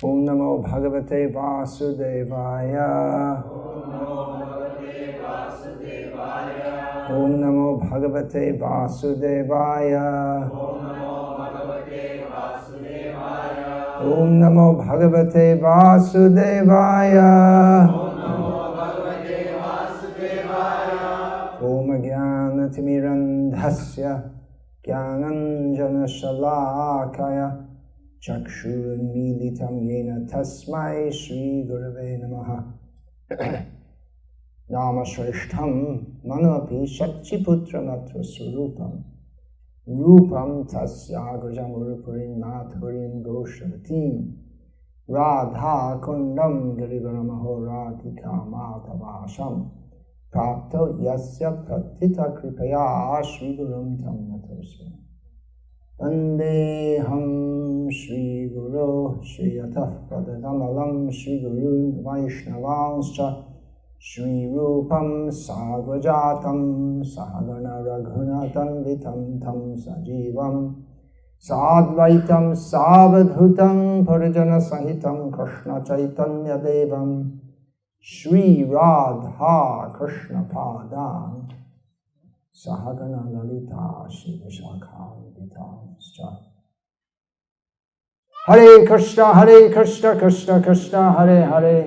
Om Namo Bhagavate Vasudevaya. Om Namo Bhagavate Vasudevaya. Om Namo Bhagavate Vasudevaya. Om Jnanatimirandhasya Jnananjana Shalakaya Chakshurunmilitam Yena Tasmai Shri Gurave Namaha. Namashrishtham Manapi Shaktiputra Matra Surupam Rupam Tasyagrajam Urupurim Mathurim Goshavatim Radha Kundam Girivaramaho Radhika Matavasham Prapto Yasya Pratita Kripaya Shri Gurum Tam Natosmi Vandeham Shri Guru Shri Yataf Pradamalam Shri Guru Vaishnavanscha Shri Rupam Sagrajatam Sahagana Raghunatam Vitam Tam Sajivam Sadvaitam Savadhutam Parijana Sahitam Krishna Chaitanya Devam Shri Radha Krishna Padam Sahagana Lalita Shri Vishakam Vitam Scha Hare Krishna Krishna Krishna Hare Hare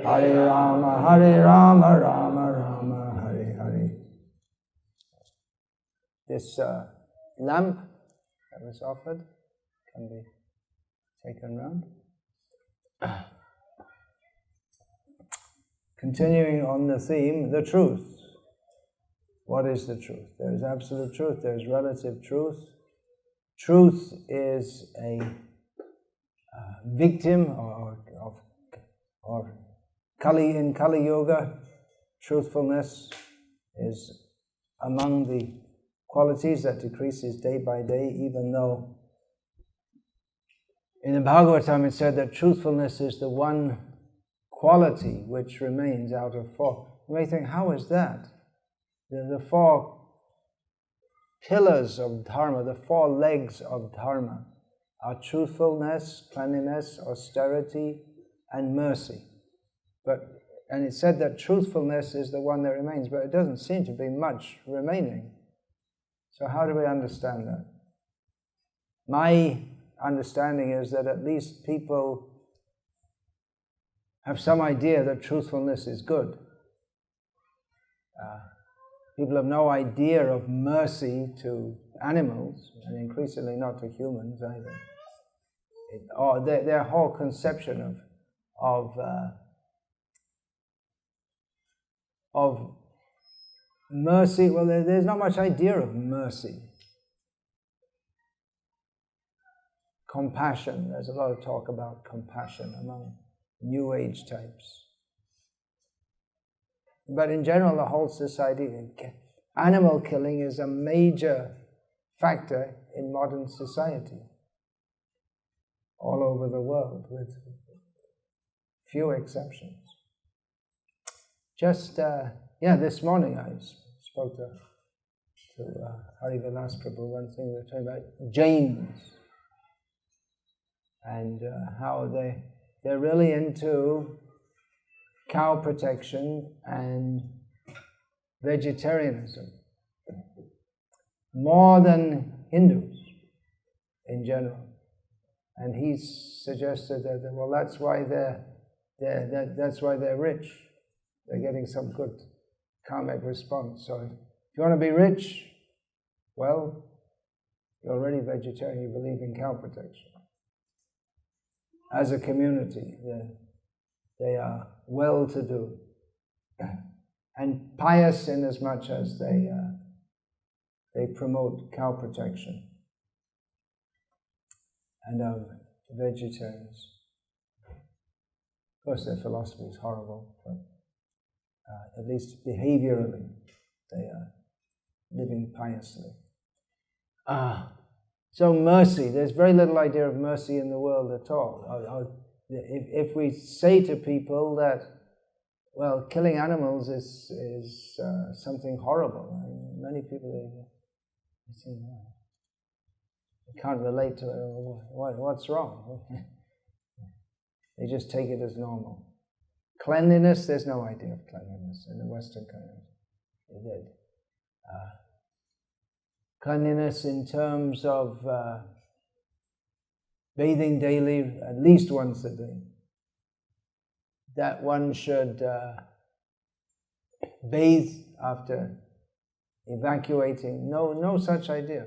Hare Rama Rama Rama Hare Hare. This lamp that was offered can be taken round. Continuing on the theme, the truth. What is the truth? There is absolute truth, there is relative truth. Truth is a victim or Kali in Kali Yoga. Truthfulness is among the qualities that decreases day by day, even though in the Bhagavatam it said that truthfulness is the one quality which remains out of four. You may think, how is that? The four pillars of Dharma, the four legs of Dharma are truthfulness, cleanliness, austerity, and mercy. And it said that truthfulness is the one that remains, but it doesn't seem to be much remaining. So how do we understand that? My understanding is that at least people have some idea that truthfulness is good. People have no idea of mercy to animals, and increasingly not to humans either. Their whole conception of mercy, well, there's not much idea of mercy. Compassion, there's a lot of talk about compassion among New Age types. But in general, the whole society, animal killing is a major factor in modern society, all over the world, with few exceptions. Just, this morning I spoke to Harivilas Prabhu. One thing we were talking about Jains, and how they're really into cow protection and vegetarianism, more than Hindus in general. And he suggested that, well, that's why they're rich. They're getting some good karmic response. So if you want to be rich, well, you're already vegetarian, you believe in cow protection. As a community, they are well-to-do and pious in as much as they promote cow protection and are vegetarians. Of course, their philosophy is horrible, but at least behaviorally, they are living piously. So mercy, there's very little idea of mercy in the world at all. If we say to people that, well, killing animals is something horrible, and many people they say, no, they can't relate to it. What's wrong? They just take it as normal. Cleanliness, there's no idea of cleanliness in the Western countries. Cleanliness in terms of bathing daily, at least once a day. That one should bathe after evacuating. No such idea.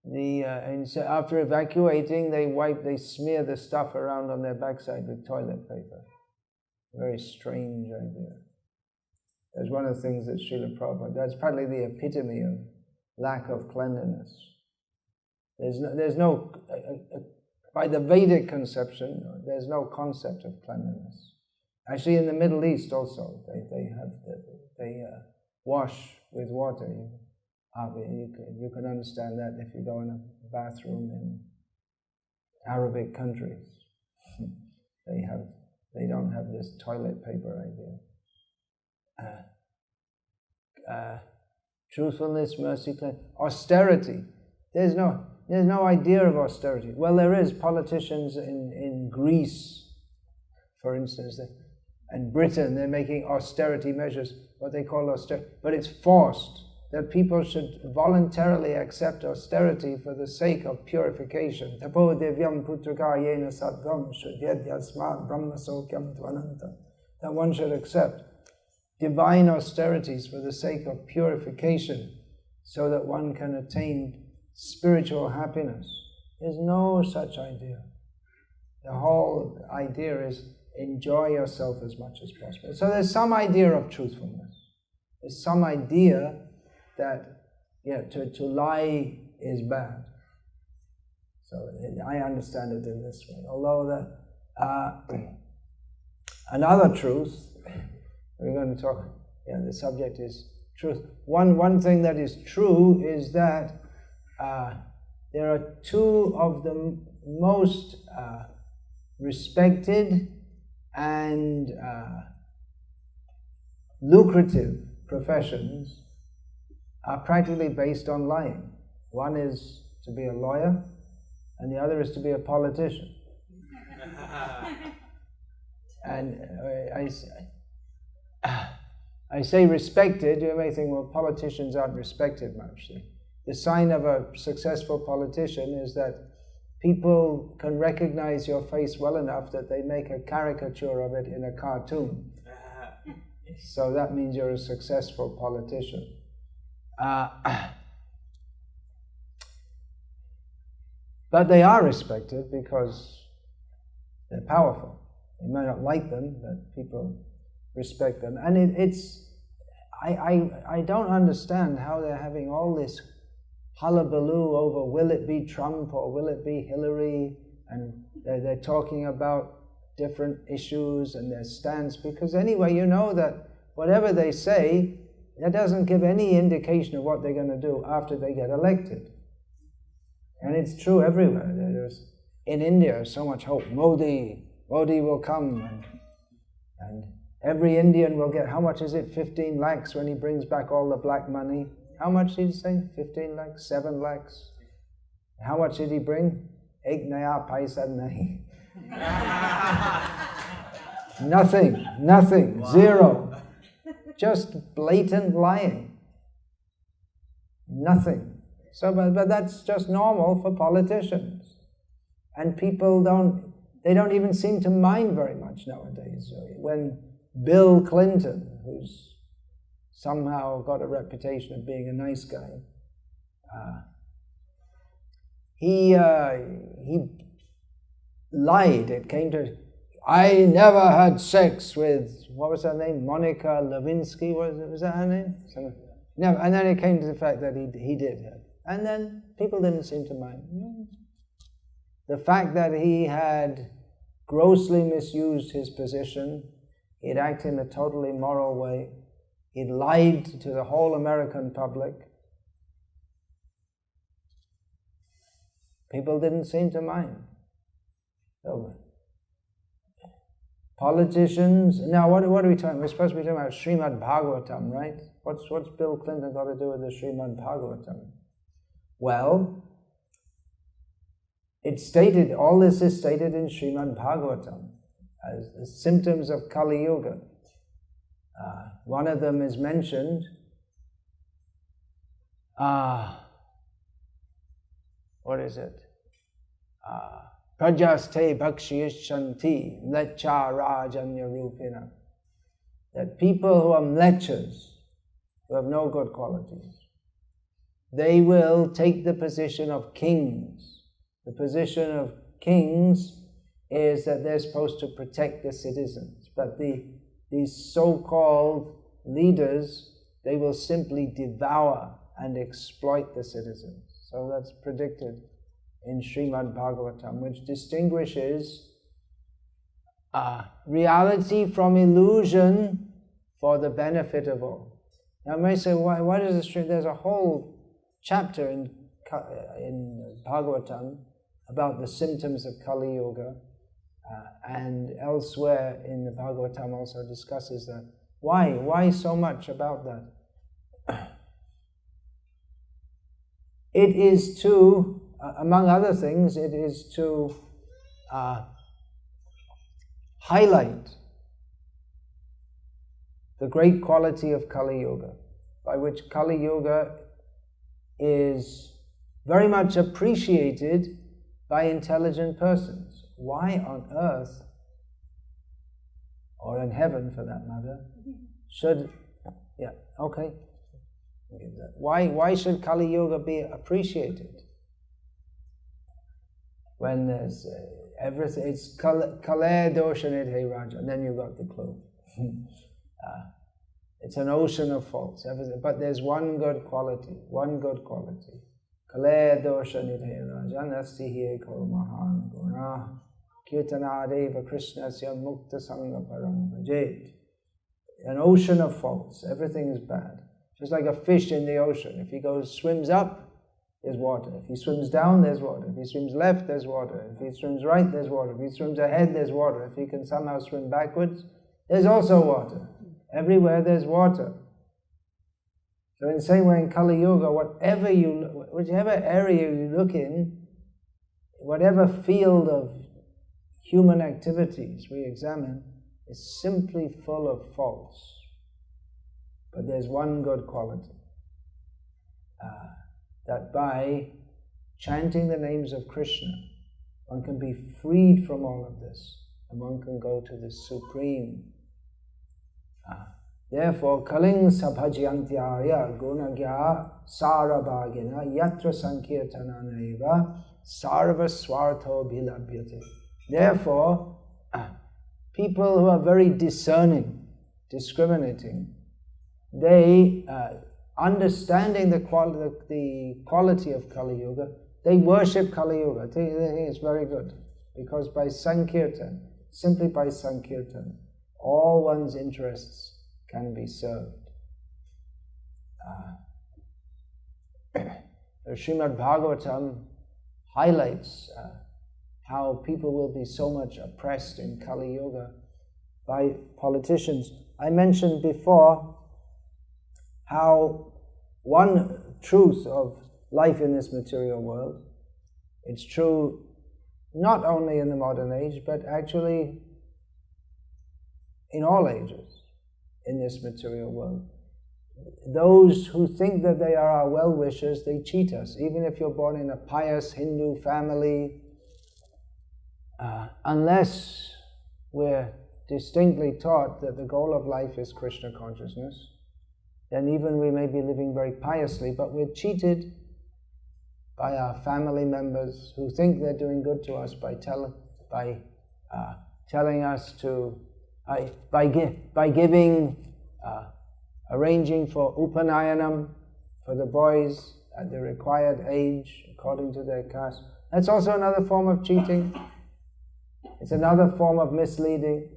And so after evacuating, they smear the stuff around on their backside with toilet paper. Very strange idea. That's one of the things that Srila Prabhupada, that's probably the epitome of lack of cleanliness. There's no by the Vedic conception, there's no concept of cleanliness. Actually, in the Middle East also, they wash with water. You can understand that if you go in a bathroom in Arabic countries. They don't have this toilet paper idea. Truthfulness, mercy, austerity. There's no idea of austerity. Well, there is. Politicians in Greece, for instance, and Britain, they're making austerity measures, what they call austerity, but it's forced. That people should voluntarily accept austerity for the sake of purification. Tapo devyam putrukayena sattvam shuddhadyasmat brahmasokyam tvananta. That one should accept divine austerities for the sake of purification so that one can attain spiritual happiness. There's no such idea. The whole idea is enjoy yourself as much as possible. So there's some idea of truthfulness. There's some idea that to lie is bad. So I understand it in this way. Although another truth, we're going to talk, the subject is truth. One thing that is true is that there are two of the most respected and lucrative professions are practically based on lying. One is to be a lawyer, and the other is to be a politician. And I say respected, you may think, well, politicians aren't respected much. The sign of a successful politician is that people can recognize your face well enough that they make a caricature of it in a cartoon. So that means you're a successful politician. But they are respected because they're powerful. You might not like them, but people respect them. And I don't understand how they're having all this hullabaloo over will it be Trump or will it be Hillary, and they're talking about different issues and their stance, because anyway, you know that whatever they say, that doesn't give any indication of what they're going to do after they get elected. And it's true everywhere. In India, so much hope. Modi will come, and every Indian will get, how much is it, 15 lakhs when he brings back all the black money? How much did he say? 15 lakhs? 7 lakhs? How much did he bring? Ek naya paisa nahi. Nothing, zero. Just blatant lying. Nothing. So, but that's just normal for politicians. And people don't even seem to mind very much nowadays. When Bill Clinton, who's somehow got a reputation of being a nice guy, he lied. It came to, I never had sex with, what was her name? Monica Lewinsky, was that her name? No, and then it came to the fact that he did have. And then people didn't seem to mind. The fact that he had grossly misused his position, he'd acted in a totally immoral way, he'd lied to the whole American public, people didn't seem to mind. So, politicians, now what are we talking? We're supposed to be talking about Srimad Bhagavatam, right? What's Bill Clinton got to do with the Srimad Bhagavatam? Well, it's stated, all this is stated in Srimad Bhagavatam as the symptoms of Kali Yuga. One of them is mentioned, what is it? Prajaste bhakshiyishanti mlecha rajanya rupina. That people who are mlechas, who have no good qualities, they will take the position of kings. The position of kings is that they're supposed to protect the citizens, but these so-called leaders, they will simply devour and exploit the citizens. So that's predicted in Srimad Bhagavatam, which distinguishes reality from illusion for the benefit of all. Now, I may say, why does this? There's a whole chapter in Bhagavatam about the symptoms of Kali Yuga, and elsewhere in the Bhagavatam also discusses that. Why so much about that? It is to, among other things, it is to highlight the great quality of Kali Yuga, by which Kali Yuga is very much appreciated by intelligent persons. Why on earth, or in heaven for that matter, should, why should Kali Yuga be appreciated? When there's everything, it's kale doshanidhe raja, and then you got the clue. It's an ocean of faults, everything, but there's one good quality. Kale doshanidhe raja, nasti hi eko mahan guna, kirtanadeva krishnasya mukta sangha param bhajet. An ocean of faults, everything is bad. Just like a fish in the ocean. If he swims up, there's water. If he swims down, there's water. If he swims left, there's water. If he swims right, there's water. If he swims ahead, there's water. If he can somehow swim backwards, there's also water. Everywhere there's water. So in the same way in Kali Yuga, whichever area you look in, whatever field of human activities we examine, is simply full of faults. But there's one good quality. That by chanting the names of Krishna, one can be freed from all of this, and one can go to the supreme. Therefore, kaling sabhajantyarya gunagya sarabhagina yatra sankirtananeva sarva swartho bhilabhyate. Therefore, people who are very discerning, discriminating, they, understanding the quality of Kali Yuga, they worship Kali Yuga. They think it's very good, because by Sankirtan, simply by Sankirtan, all one's interests can be served. The Srimad Bhagavatam highlights how people will be so much oppressed in Kali Yuga by politicians. I mentioned before how one truth of life in this material world, it's true not only in the modern age, but actually in all ages in this material world. Those who think that they are our well-wishers, they cheat us. Even if you're born in a pious Hindu family, unless we're distinctly taught that the goal of life is Krishna consciousness, then even we may be living very piously, but we're cheated by our family members who think they're doing good to us by telling us to, by giving, arranging for upanayanam for the boys at the required age according to their caste. That's also another form of cheating. It's another form of misleading.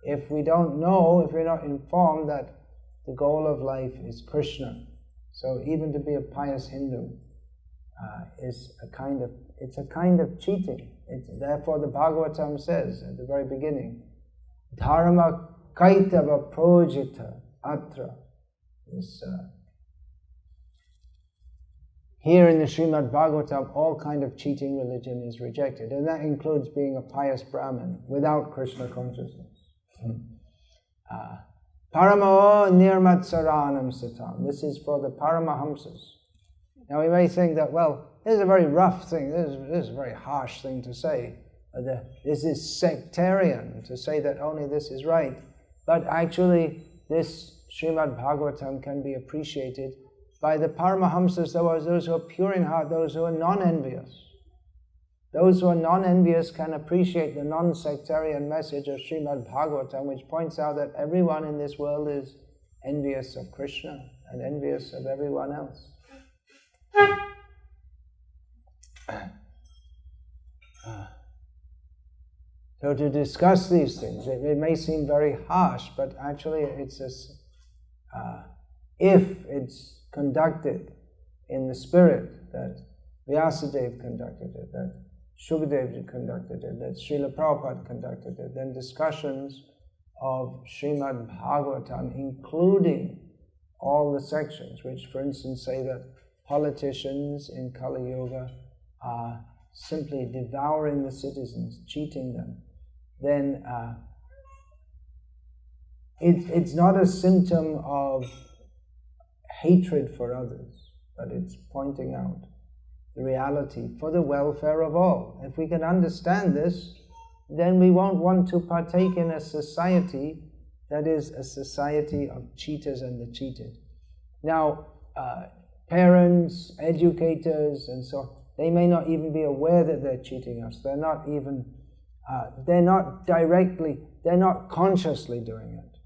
If we don't know, if we're not informed that the goal of life is Krishna, so even to be a pious Hindu is a kind of cheating. Therefore, the Bhagavatam says at the very beginning, "Dharma kaitava projita atra." here in the Srimad Bhagavatam, all kind of cheating religion is rejected, and that includes being a pious Brahmin without Krishna consciousness. Paramo nirmatsaranam satam. This is for the Paramahamsas. Now we may think that, well, this is a very rough thing, this is a very harsh thing to say. This is sectarian to say that only this is right. But actually, this Srimad Bhagavatam can be appreciated by the Paramahamsas, those who are pure in heart, those who are non-envious. Those who are non-envious can appreciate the non-sectarian message of Srimad Bhagavatam, which points out that everyone in this world is envious of Krishna and envious of everyone else. So to discuss these things, it may seem very harsh, but actually it's if it's conducted in the spirit that Vyasadeva conducted it, that Shukadeva conducted it, that Srila Prabhupada conducted it, then discussions of Srimad Bhagavatam, including all the sections, which for instance say that politicians in Kali Yuga are simply devouring the citizens, cheating them, then it's not a symptom of hatred for others, but it's pointing out the reality for the welfare of all. If we can understand this, then we won't want to partake in a society that is a society of cheaters and the cheated. Now, parents, educators, and so on, they may not even be aware that they're cheating us. They're not even, they're not consciously doing it.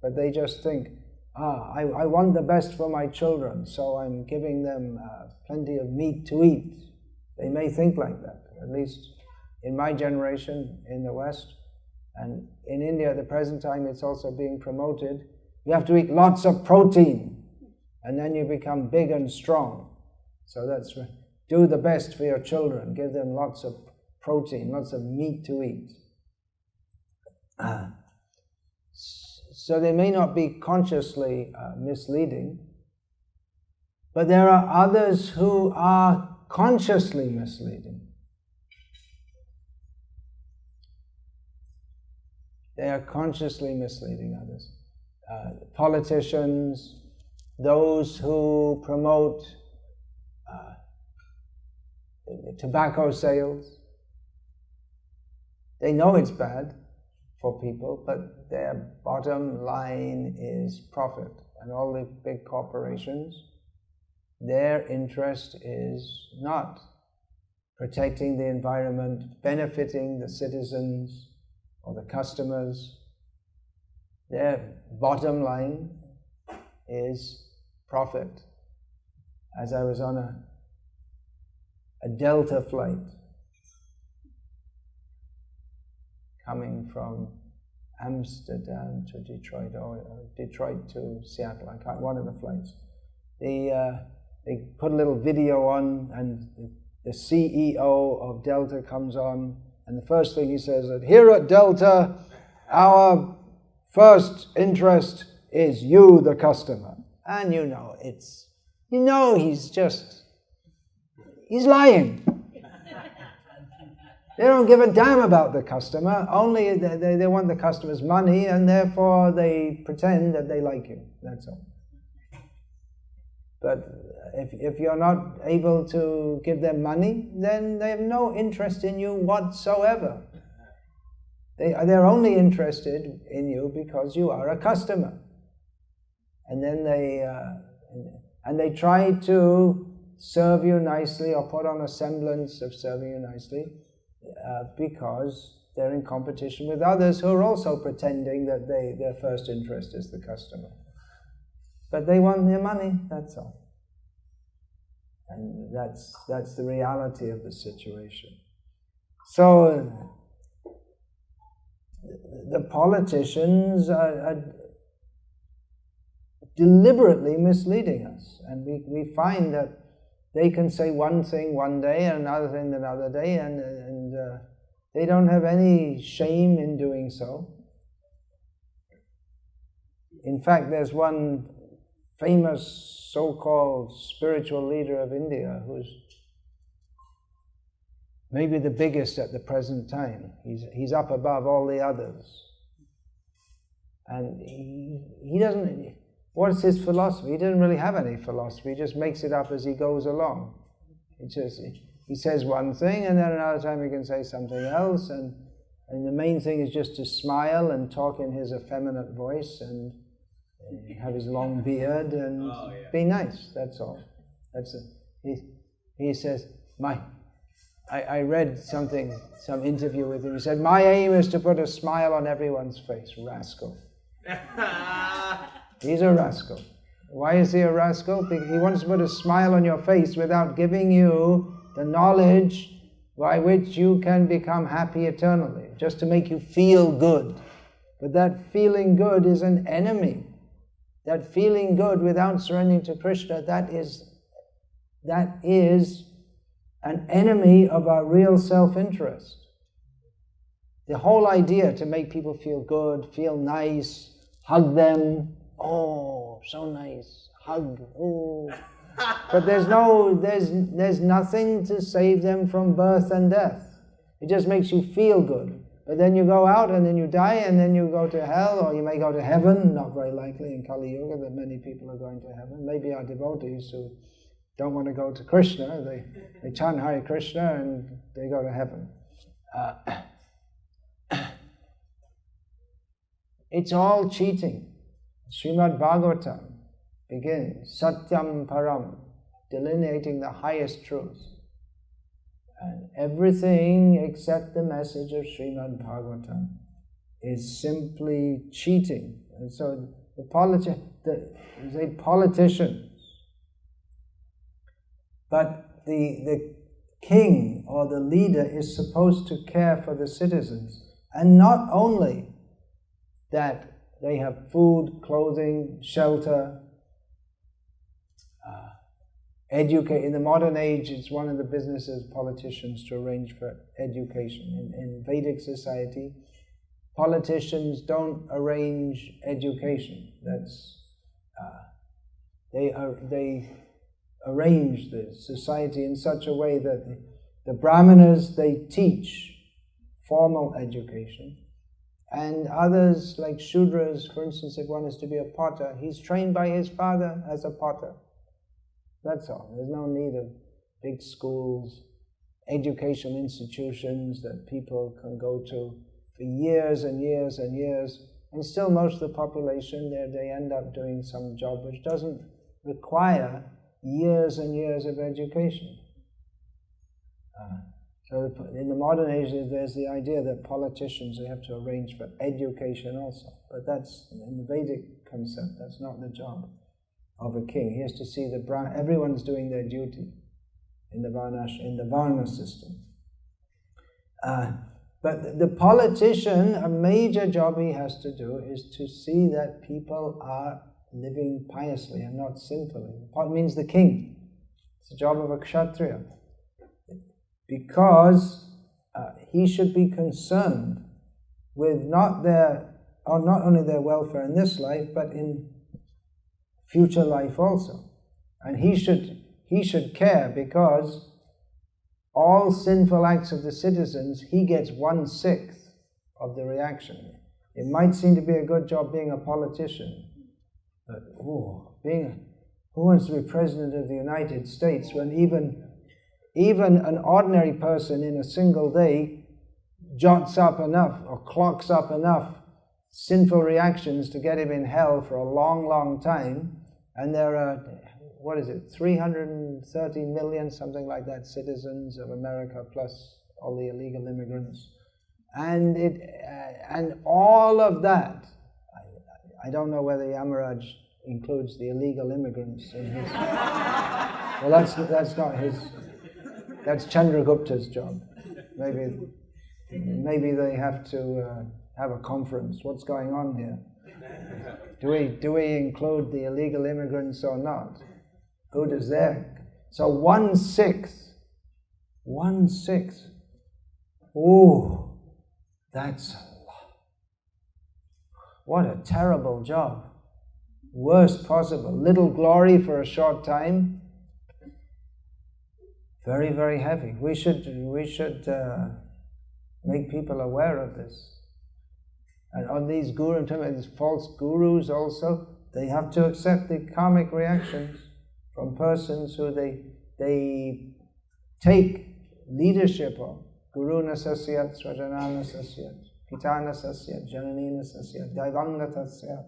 But they just think, I want the best for my children, so I'm giving them plenty of meat to eat. They may think like that, at least in my generation in the West. And in India at the present time, it's also being promoted. You have to eat lots of protein, and then you become big and strong. So that's do the best for your children. Give them lots of protein, lots of meat to eat. So they may not be consciously misleading, but there are others who are consciously misleading. They are consciously misleading others. Politicians, those who promote tobacco sales, they know it's bad for people, but their bottom line is profit. And all the big corporations, their interest is not protecting the environment, benefiting the citizens or the customers. Their bottom line is profit. As I was on a Delta flight coming from Amsterdam to Detroit, or Detroit to Seattle, I can't, one of the flights. They put a little video on, and the CEO of Delta comes on, and the first thing he says that here at Delta, our first interest is you, the customer. And he's lying. They don't give a damn about the customer, only they want the customer's money, and therefore they pretend that they like you, that's all. But if you're not able to give them money, then they have no interest in you whatsoever. They're only interested in you because you are a customer. And then they try to serve you nicely or put on a semblance of serving you nicely, because they're in competition with others who are also pretending that their first interest is the customer. But they want their money, that's all. And that's the reality of the situation. So the politicians are deliberately misleading us, and we find that they can say one thing one day and another thing another day, and they don't have any shame in doing so. In fact, there's one famous so-called spiritual leader of India, who's maybe the biggest at the present time. He's up above all the others. And he doesn't, what's his philosophy? He doesn't really have any philosophy, he just makes it up as he goes along. He says one thing, and then another time he can say something else, and the main thing is just to smile and talk in his effeminate voice and have his long beard and be nice, that's all. He says, I read some interview with him, he said, my aim is to put a smile on everyone's face. Rascal. He's a rascal. Why is he a rascal? Because he wants to put a smile on your face without giving you the knowledge by which you can become happy eternally, just to make you feel good. But that feeling good is an enemy. That feeling good without surrendering to Krishna, that is an enemy of our real self-interest. The whole idea to make people feel good, feel nice, hug them, oh, so nice, hug, oh. But there's nothing to save them from birth and death. It just makes you feel good. But then you go out and then you die and then you go to hell, or you may go to heaven. Not very likely in Kali Yuga that many people are going to heaven. Maybe our devotees who don't want to go to Krishna, they chant Hare Krishna and they go to heaven. It's all cheating. Srimad Bhagavatam begins, Satyam Param, delineating the highest truth. And everything except the message of Srimad Bhagavatam is simply cheating. And so the politicians, but the king or the leader is supposed to care for the citizens. And not only that they have food, clothing, shelter, educate. In the modern age, it's one of the businesses of politicians to arrange for education. In Vedic society, politicians don't arrange education. They arrange the society in such a way that the Brahmanas, they teach formal education, and others, like Shudras, for instance, if one is to be a potter, he's trained by his father as a potter. That's all. There's no need of big schools, educational institutions that people can go to for years and years and years, and still most of the population, they end up doing some job which doesn't require years and years of education. So in the modern age, there's the idea that politicians, they have to arrange for education also. But that's, in the Vedic concept, that's not the job of a king. He has to see that everyone's doing their duty in the Varna system. But the politician, a major job he has to do is to see that people are living piously and not sinfully. It means the king. It's the job of a kshatriya. Because he should be concerned with not only their welfare in this life, but in future life also. And he should care, because all sinful acts of the citizens, he gets 1/6 of the reaction. It might seem to be a good job being a politician, but who wants to be President of the United States when even an ordinary person in a single day jots up enough or clocks up enough sinful reactions to get him in hell for a long, long time. And there are, 330 million, something like that, citizens of America, plus all the illegal immigrants. And all of that, I don't know whether Yamaraj includes the illegal immigrants in his... Well, that's not his... That's Chandragupta's job. Maybe they have to have a conference. What's going on here? Do we include the illegal immigrants or not? Who does that? So 1/6. 1/6. Ooh, that's a lot. What a terrible job. worst possible. Little glory for a short time, very, very heavy. We should make people aware of this. And on these these false gurus also, they have to accept the karmic reactions from persons who they take leadership of. Guruna sasyat, swajanana sasyat, pitana sasyat, jananina sasyat, daivangata sasyat,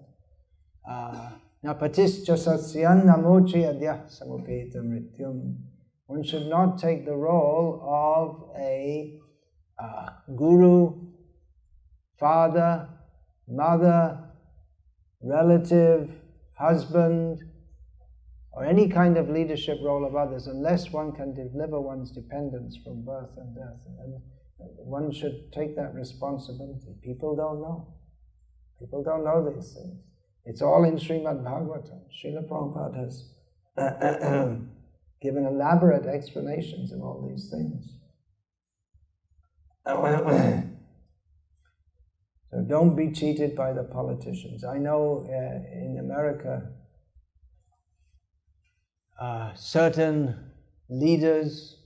napatischa sasyam namochi adyah samupeta mrityum. One should not take the role of a guru, father, mother, relative, husband, or any kind of leadership role of others, unless one can deliver one's dependence from birth and death. And one should take that responsibility. People don't know. People don't know these things. It's all in Srimad Bhagavatam. Srila Prabhupada has given elaborate explanations of all these things. So don't be cheated by the politicians. I know in America, certain leaders,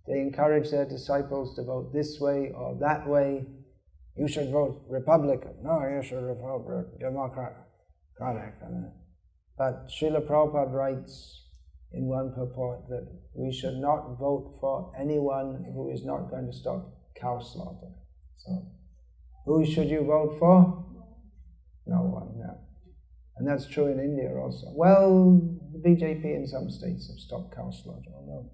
they encourage their disciples to vote this way or that way. You should vote Republican. No, you should vote Democratic. But Srila Prabhupada writes in one purport that we should not vote for anyone who is not going to stop cow slaughter. So, who should you vote for? No one, no. And that's true in India also. Well, the BJP in some states have stopped cow slaughter, although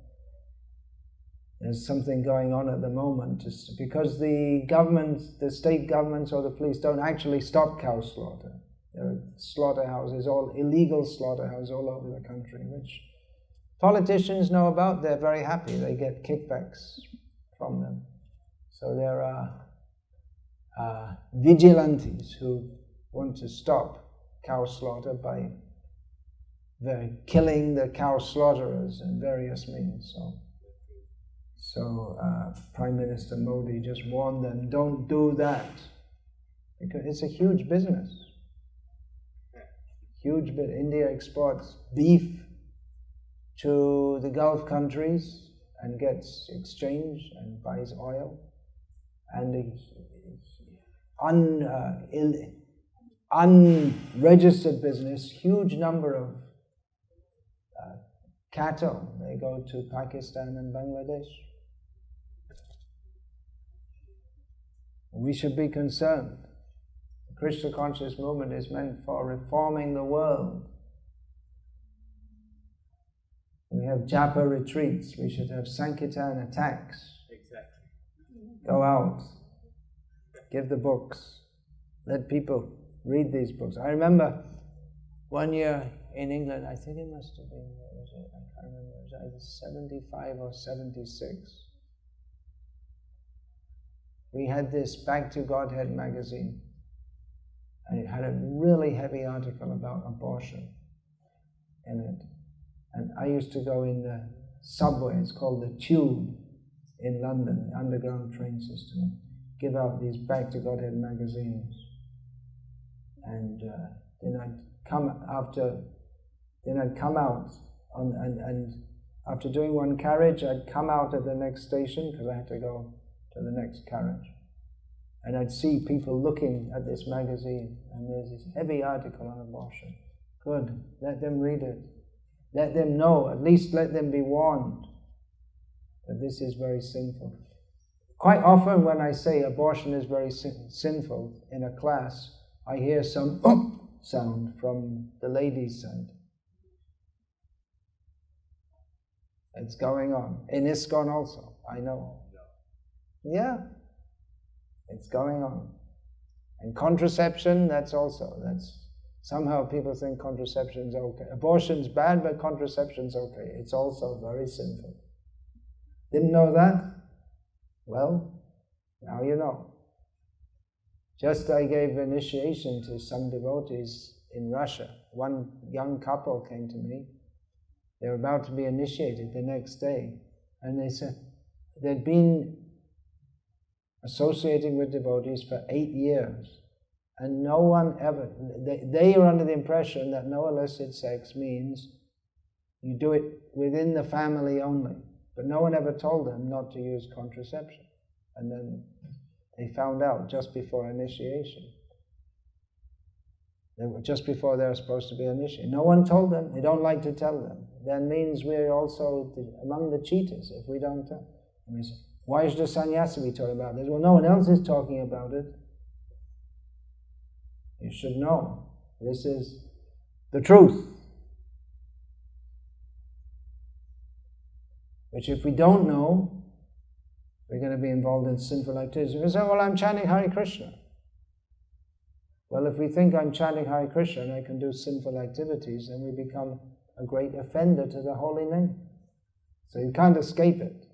there's something going on at the moment, because the government, the state governments or the police don't actually stop cow slaughter. There are slaughterhouses, all illegal slaughterhouses all over the country, which politicians know about. They're very happy. They get kickbacks from them. So there are vigilantes who want to stop cow slaughter by killing the cow slaughterers in various means. So Prime Minister Modi just warned them, don't do that, because it's a huge business. Huge bit. India exports beef to the Gulf countries and gets exchange and buys oil. And the unregistered business, huge number of cattle, they go to Pakistan and Bangladesh. We should be concerned. The Krishna conscious movement is meant for reforming the world. We have japa retreats, we should have Sankirtan attacks. Exactly. Go out, give the books, let people read these books. I remember one year in England, I think it must have been, what was it? I can't remember, it was either 75 or 76. We had this Back to Godhead magazine, and it had a really heavy article about abortion in it. And I used to go in the subway, it's called the Tube in London, the underground train system, give out these Back to Godhead magazines. And then I'd come out and after doing one carriage, I'd come out at the next station because I had to go to the next carriage. And I'd see people looking at this magazine, and there's this heavy article on abortion. Good, let them read it. Let them know, at least let them be warned that this is very sinful. Quite often when I say abortion is very sinful in a class, I hear some sound from the ladies' side. It's going on. In ISKCON also, I know. Yeah, it's going on. And contraception, that's somehow people think contraception's okay. Abortion's bad, but contraception's okay. It's also very sinful. Didn't know that? Well, now you know. Just I gave initiation to some devotees in Russia. One young couple came to me. They were about to be initiated the next day. And they said they'd been associating with devotees for 8 years. And no one ever, they are under the impression that no illicit sex means you do it within the family only. But no one ever told them not to use contraception. And then they found out just before initiation. Just before they were supposed to be initiated. No one told them. We don't like to tell them. That means we're also among the cheaters if we don't tell. And we say, why should the sannyasi be talking about this? Well, no one else is talking about it. You should know. This is the truth. Which if we don't know, we're going to be involved in sinful activities. We say, well, I'm chanting Hare Krishna. Well, if we think I'm chanting Hare Krishna and I can do sinful activities, then we become a great offender to the holy name. So you can't escape it.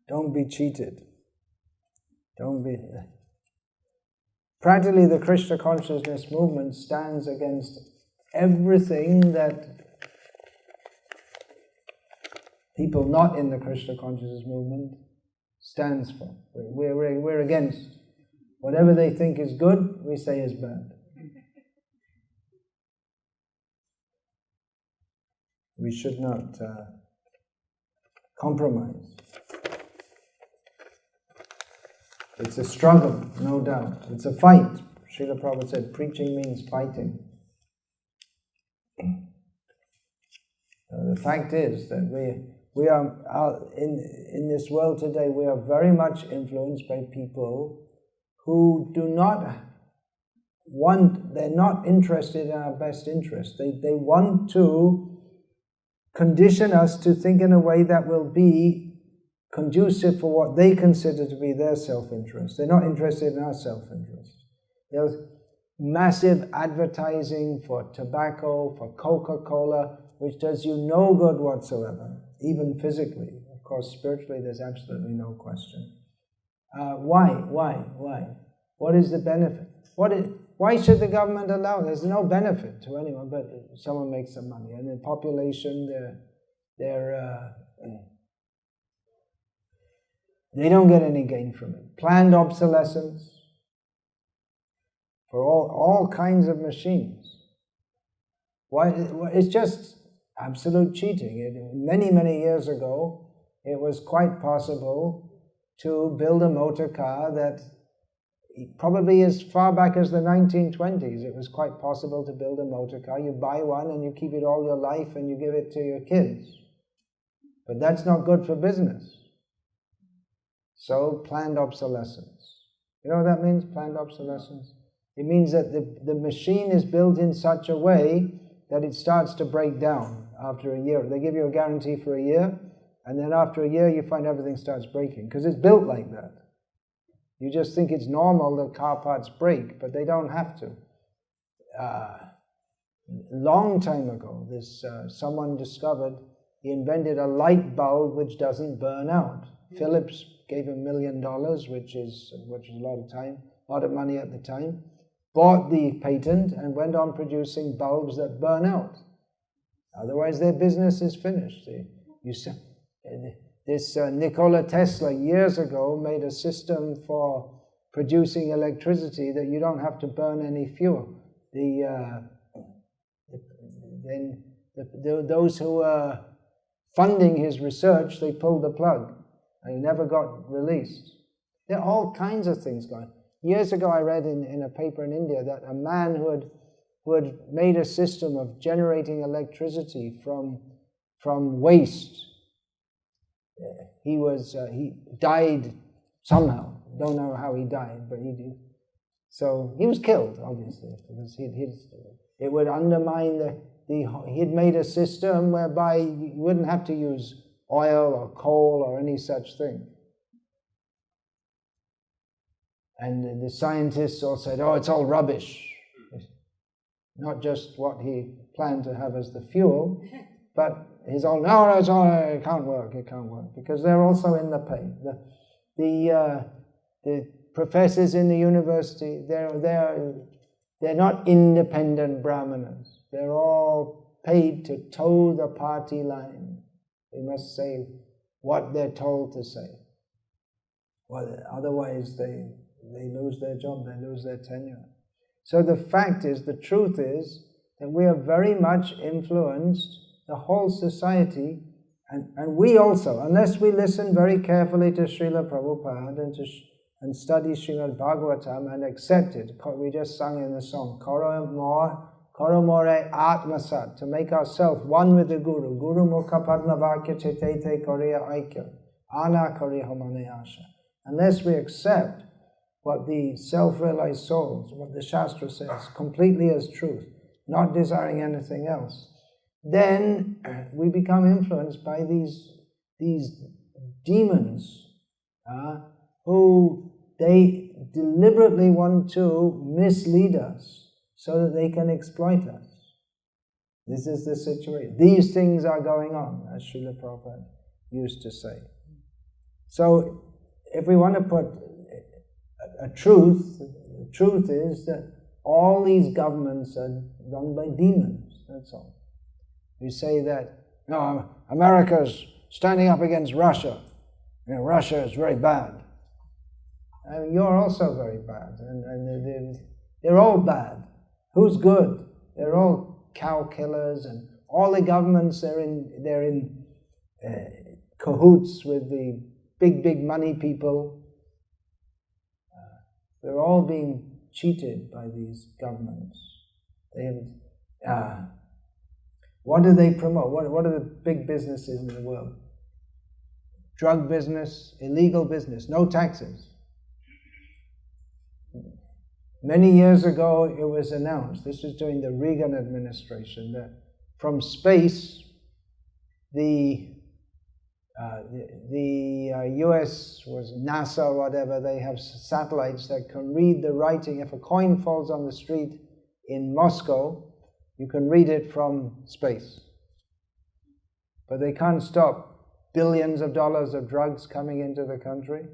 Don't be cheated. Don't be... Practically, the Krishna consciousness movement stands against everything that people not in the Krishna consciousness movement stands for. We're against. Whatever they think is good, we say is bad. We should not compromise. It's a struggle, no doubt. It's a fight. Srila Prabhupada said, preaching means fighting. The fact is that we are in this world today, we are very much influenced by people who do not want, they're not interested in our best interest. They want to condition us to think in a way that will be conducive for what they consider to be their self-interest. They're not interested in our self-interest. There's massive advertising for tobacco, for Coca-Cola, which does you no good whatsoever, even physically. Of course, spiritually, there's absolutely no question. Why? What is the benefit? Why should the government allow? There's no benefit to anyone, but someone makes some money. And the population, they don't get any gain from it. Planned obsolescence for all kinds of machines. Why? It's just absolute cheating. Many years ago, it was quite possible to build a motor car that probably as far back as the 1920s, it was quite possible to build a motor car. You buy one and you keep it all your life and you give it to your kids. But that's not good for business. So, planned obsolescence. You know what that means, planned obsolescence? It means that the machine is built in such a way that it starts to break down after a year. They give you a guarantee for a year, and then after a year you find everything starts breaking, because it's built like that. You just think it's normal that car parts break, but they don't have to. Long time ago, someone discovered, he invented a light bulb which doesn't burn out. Philips gave him $1 million, which is a lot of money at the time, bought the patent and went on producing bulbs that burn out. Otherwise their business is finished. Nikola Tesla years ago made a system for producing electricity that you don't have to burn any fuel. Those who were funding his research, they pulled the plug and he never got released. There are all kinds of things going on. Years ago I read in a paper in India that a man who had made a system of generating electricity from waste, he died somehow. Don't know how he died, but he did. So he was killed, obviously, because it would undermine he'd made a system whereby you wouldn't have to use oil or coal or any such thing. And the scientists all said, oh, it's all rubbish. Not just what he planned to have as the fuel, but he's all, no, it's all, it can't work, because they're also in the pay. The professors in the university, they're not independent brahmanas. They're all paid to toe the party line. They must say what they're told to say. Well, otherwise they lose their job, they lose their tenure. So the fact is, the truth is, that we are very much influenced, the whole society, and we also, unless we listen very carefully to Srila Prabhupada and study Srimad Bhagavatam and accept it. We just sung in the song, Karo more atmasat, to make ourselves one with the Guru. Guru mukha padma vakya chetete koriya aikya, ana koriya homane asha. Unless we accept what the self-realized souls, what the Shastra says, completely as truth, not desiring anything else, then we become influenced by these demons who they deliberately want to mislead us so that they can exploit us. This is the situation. These things are going on, as Srila Prabhupada used to say. So, if we want to put a truth, the truth is that all these governments are run by demons, that's all. You say that, no, America's standing up against Russia. You know, Russia is very bad. I mean, you're also very bad, and they're all bad. Who's good? They're all cow killers, and all the governments, they're in cahoots with the big money people. They're all being cheated by these governments. What do they promote? What are the big businesses in the world? Drug business, illegal business, no taxes. Many years ago it was announced, this was during the Reagan administration, that from space the US, was NASA or whatever, they have satellites that can read the writing. If a coin falls on the street in Moscow, you can read it from space. But they can't stop billions of dollars of drugs coming into the country.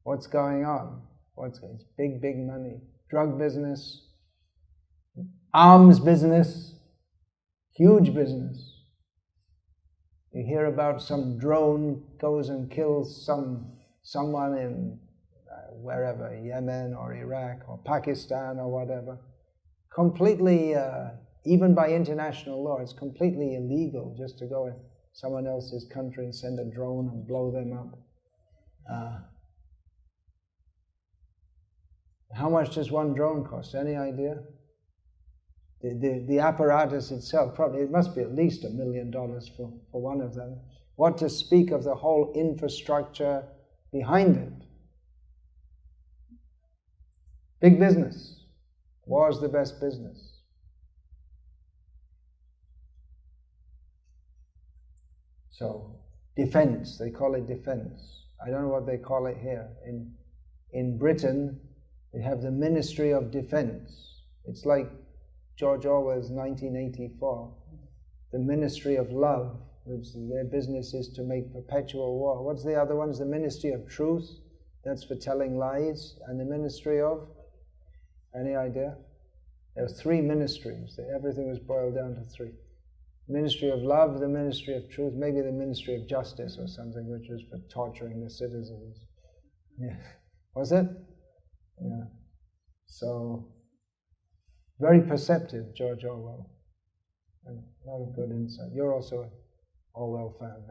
What's going on? It's big money. Drug business, arms business, huge business. You hear about some drone goes and kills someone in wherever, Yemen or Iraq or Pakistan or whatever. Completely, even by international law, it's completely illegal just to go in someone else's country and send a drone and blow them up. How much does one drone cost? Any idea? The apparatus itself, probably, it must be at least $1 million for one of them. What to speak of the whole infrastructure behind it? Big business. War's the best business. So, defense, they call it defense. I don't know what they call it here. In Britain, they have the Ministry of Defense. It's like George Orwell's 1984, the Ministry of Love, which their business is to make perpetual war. What's the other one? Is the Ministry of Truth, that's for telling lies, and the Ministry of, any idea? There were 3 ministries, everything was boiled down to 3. Ministry of Love, the Ministry of Truth, maybe the Ministry of Justice or something, which was for torturing the citizens. Yeah. Was it? Yeah. So, very perceptive, George Orwell. And a lot of good insight. You're also an Orwell fan.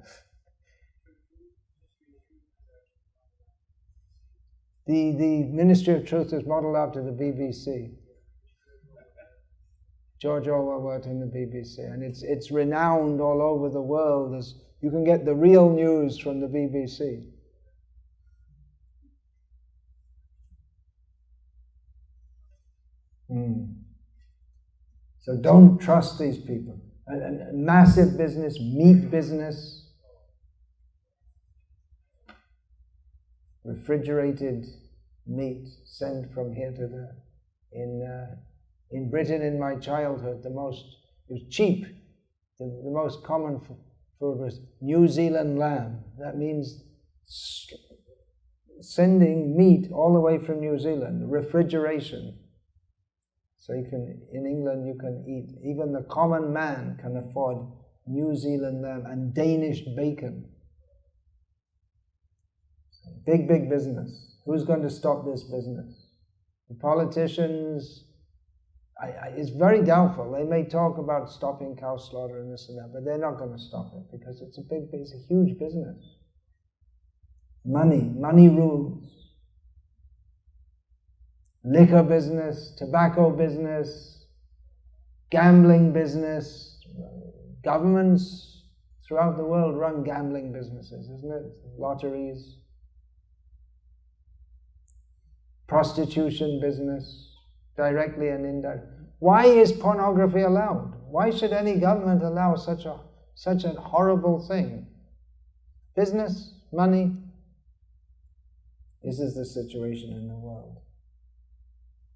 The Ministry of Truth is modeled after the BBC. George Orwell worked in the BBC, and it's renowned all over the world as you can get the real news from the BBC. So don't trust these people. A massive business, meat business, refrigerated meat sent from here to there. In Britain, in my childhood, it was cheap. The most common food was New Zealand lamb. That means sending meat all the way from New Zealand, refrigeration. So in England you can eat, even the common man can afford New Zealand lamb and Danish bacon. Big, big business. Who's going to stop this business? The politicians, it's very doubtful. They may talk about stopping cow slaughter and this and that, but they're not going to stop it because it's a huge business. Money rules. Liquor business, tobacco business, gambling business. Governments throughout the world run gambling businesses, isn't it? Lotteries. Prostitution business, directly and indirectly. Why is pornography allowed? Why should any government allow such a horrible thing? Business, money. This is the situation in the world.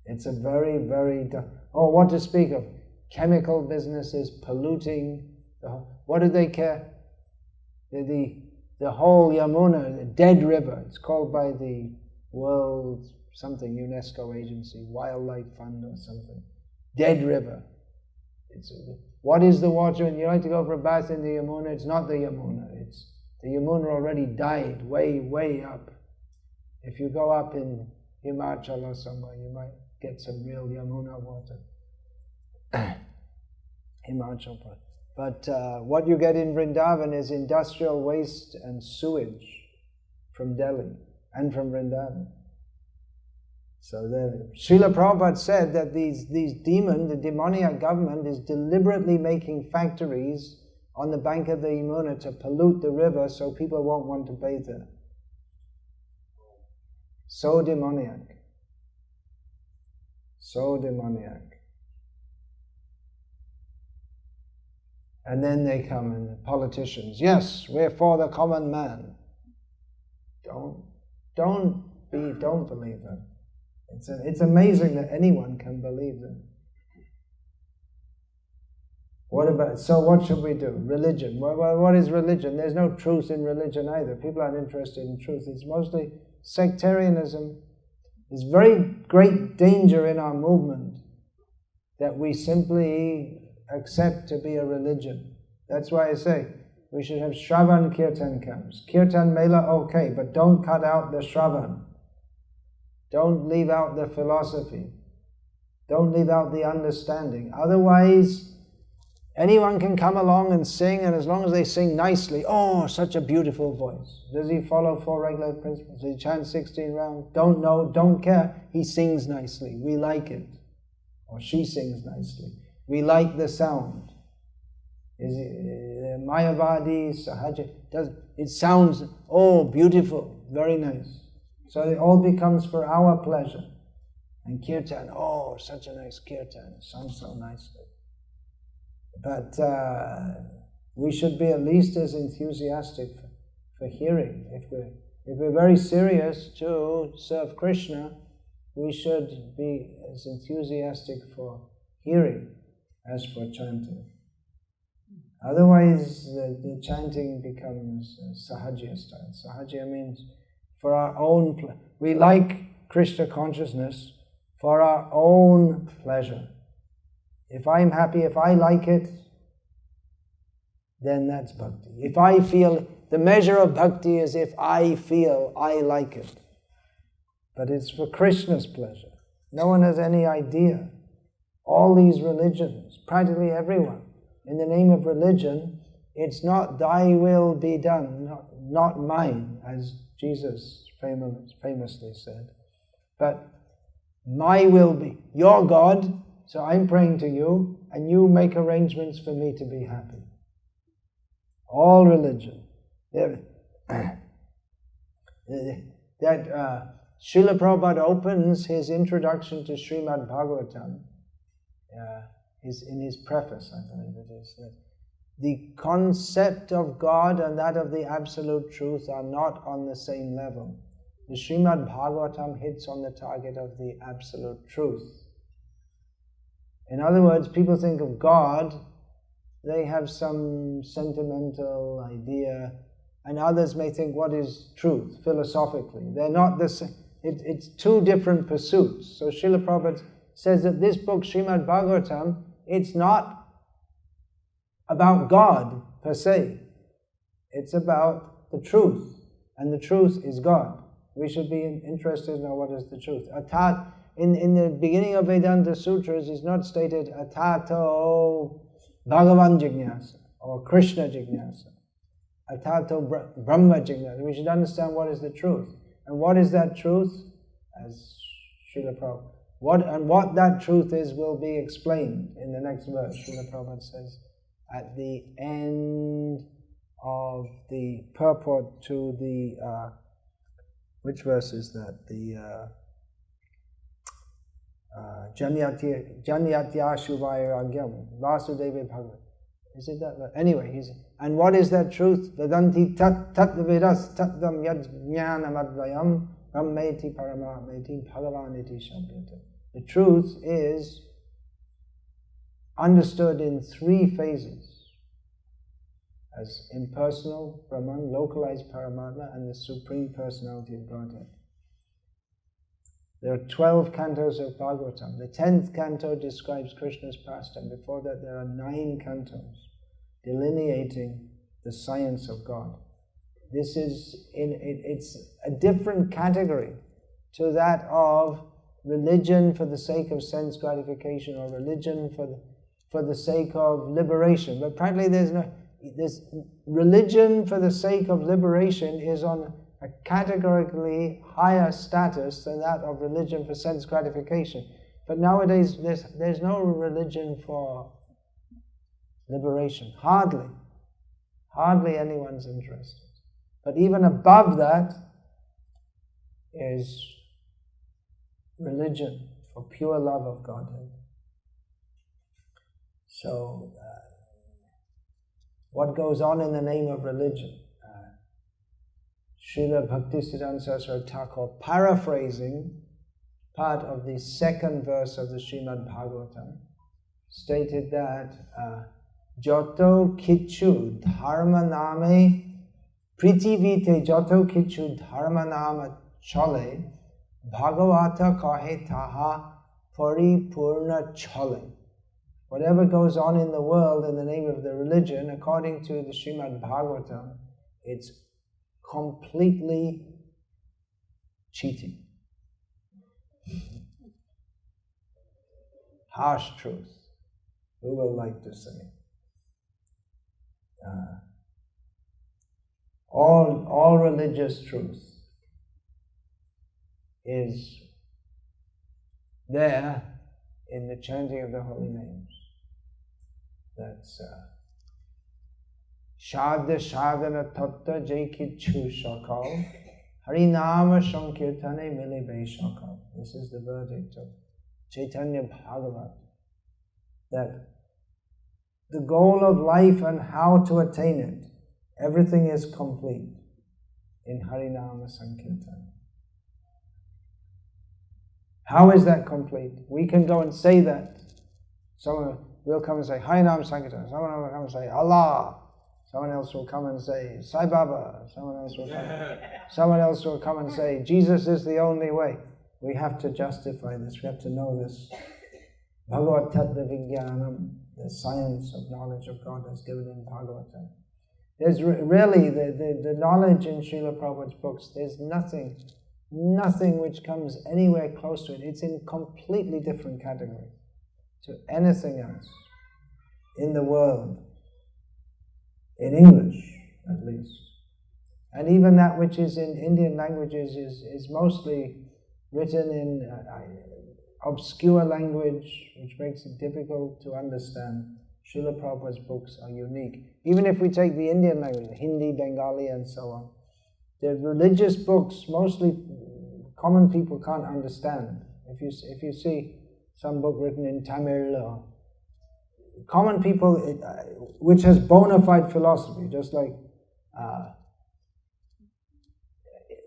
It's a very, very... what to speak of? Chemical businesses, polluting. What do they care? The whole Yamuna, the dead river, it's called by the World something UNESCO agency, Wildlife Fund or something. Dead river. What is the water? And you like to go for a bath in the Yamuna, it's not the Yamuna. The Yamuna already died way, way up. If you go up in Himachal or somewhere, you might get some real Yamuna water. Himachal. But what you get in Vrindavan is industrial waste and sewage from Delhi and from Vrindavan. So Srila Prabhupada said that these demons, the demoniac government is deliberately making factories on the bank of the Yamuna to pollute the river so people won't want to bathe there. So demoniac. So demoniac. And then they come and the politicians, yes, we're for the common man. Don't believe them. It's amazing that anyone can believe them. So what should we do? Religion. What is religion? There's no truth in religion either. People aren't interested in truth. It's mostly sectarianism. There's very great danger in our movement that we simply accept to be a religion. That's why I say we should have Shravan Kirtan camps. Kirtan Mela, okay, but don't cut out the Shravan. Don't leave out the philosophy. Don't leave out the understanding. Otherwise, anyone can come along and sing, and as long as they sing nicely, oh, such a beautiful voice. Does he follow 4 regular principles? Does he chant 16 rounds? Don't know, don't care. He sings nicely. We like it. Or she sings nicely. We like the sound. Is it Mayavadi, Sahaja? It sounds, oh, beautiful, very nice. So it all becomes for our pleasure. And kirtan, oh, such a nice kirtan, it sounds so nicely. But we should be at least as enthusiastic for hearing. If we're very serious to serve Krishna, we should be as enthusiastic for hearing as for chanting. Otherwise, the chanting becomes Sahaja style. Sahaja means for our own we like Krishna consciousness for our own pleasure. If I'm happy, if I like it, then that's bhakti. If I feel, the measure of bhakti is if I feel I like it. But it's for Krishna's pleasure. No one has any idea. All these religions, practically everyone, in the name of religion, it's not thy will be done, not mine, as Jesus famously said, but my will be, your God, so I'm praying to you, and you make arrangements for me to be happy. All religion. That Srila Prabhupada opens his introduction to Srimad Bhagavatam, in his preface, I believe it is, that the concept of God and that of the Absolute Truth are not on the same level. The Srimad Bhagavatam hits on the target of the Absolute Truth. In other words, people think of God, they have some sentimental idea, and others may think, what is truth, philosophically? They're not the same. It's two different pursuits. So Srila Prabhupada says that this book, Srimad Bhagavatam, it's not about God per se. It's about the truth, and the truth is God. We should be interested in what is the truth. In the beginning of Vedanta Sutras is not stated Atato Bhagavan Jignasa or Krishna Jignasa. Atato Brahma Jignasa. We should understand what is the truth. And what is that truth? As Srila Prabhupada. What that truth is will be explained in the next verse. Srila Prabhupada says, at the end of the purport to the, which verse is that? The Janyatyashuvayaragyam, Vasudeva Bhagavat. Is it that? Anyway, and what is that truth? Vedanti tat vidas tatvam yad jnanamadvayam brahmeti paramatmeti bhagavaniti shabdata. The truth is understood in three phases. As impersonal Brahman, localized Paramatma, and the Supreme Personality of Godhead. There are 12 cantos of Bhagavatam. The 10th canto describes Krishna's pastime. Before that, there are 9 cantos delineating the science of God. This is it's a different category to that of religion for the sake of sense gratification or religion for the sake of liberation. But practically, this religion for the sake of liberation is on a categorically higher status than that of religion for sense gratification. But nowadays, there's no religion for liberation. Hardly anyone's interested. But even above that is religion for pure love of Godhead. So, what goes on in the name of religion? Srila Bhaktisiddhanta Saraswati Thakur, paraphrasing part of the second verse of the Srimad Bhagavatam, stated that Joto Kichu Dharma Name Pritivite Joto Kichu Dharma Nama Chole Bhagavata Kahe Taha Paripurna Chole. Whatever goes on in the world in the name of the religion, according to the Srimad Bhagavatam, it's completely cheating. Harsh truth. Who will like to say? All religious truth is there in the chanting of the holy names. That's Shadya Shadana Tatta Jaikichu Shakal Harinama Sankirtane Milibe Shakal. This is the verdict of Chaitanya Bhagavat. That the goal of life and how to attain it, everything is complete in Harinama Sankirtana. How is that complete? We can go and say that. Someone will come and say Harinama Sankirtana. Someone will come and say Allah. Someone else will come and say Sai Baba. Someone else will come and say Jesus is the only way. We have to justify this. We have to know this. Bhagavat Tattva Vijnanam, the science of knowledge of God as given in Bhagavatam. There's really the knowledge in Srila Prabhupada's books. There's nothing which comes anywhere close to it. It's in completely different category to anything else in the world, in English at least. And even that which is in Indian languages is mostly written in obscure language, which makes it difficult to understand. Srila Prabhupada's books are unique. Even if we take the Indian language, Hindi, Bengali and so on, the religious books, mostly common people can't understand. If you see some book written in Tamil or common people, which has bona fide philosophy, just like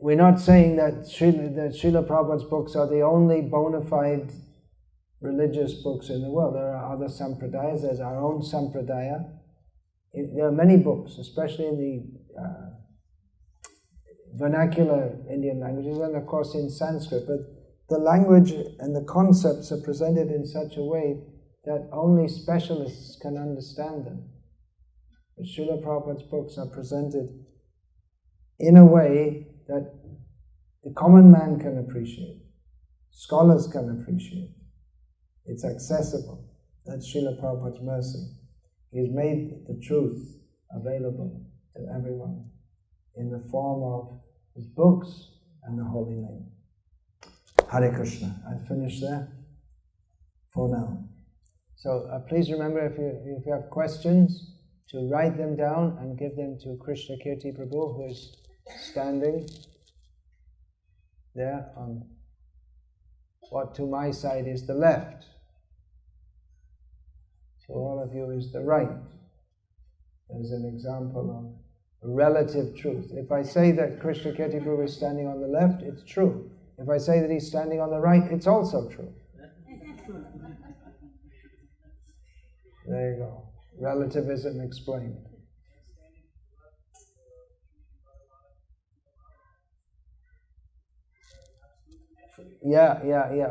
we're not saying that Srila Prabhupada's books are the only bona fide religious books in the world. There are other sampradayas. There's our own sampradaya. There are many books, especially in the vernacular Indian languages and of course in Sanskrit, but the language and the concepts are presented in such a way that only specialists can understand them. But Srila Prabhupada's books are presented in a way that the common man can appreciate, scholars can appreciate. It's accessible. That's Srila Prabhupada's mercy. He's made the truth available to everyone in the form of his books and the holy name. Hare Krishna. I finish there for now. So please remember, if you have questions, to write them down and give them to Krishna Kirti Prabhu, who is standing there on what to my side is the left. So all of you is the right. There's an example of relative truth. If I say that Krishna Kirti Prabhu is standing on the left, it's true. If I say that he's standing on the right, it's also true. There you go. Relativism explained. Yeah.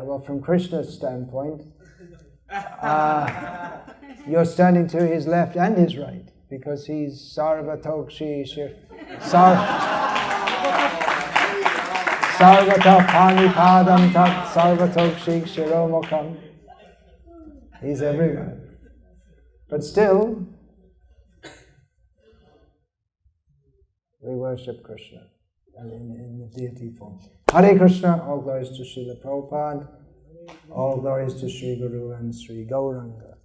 Well, from Krishna's standpoint, you're standing to his left and his right, because he's sarvatokshi sarvata panipadam tat sarvatokshi shiromokam. He's everywhere. But still, we worship Krishna in the deity form. Hare Krishna, all glories to Srila Prabhupada, all glories to Sri Guru and Sri Gauranga.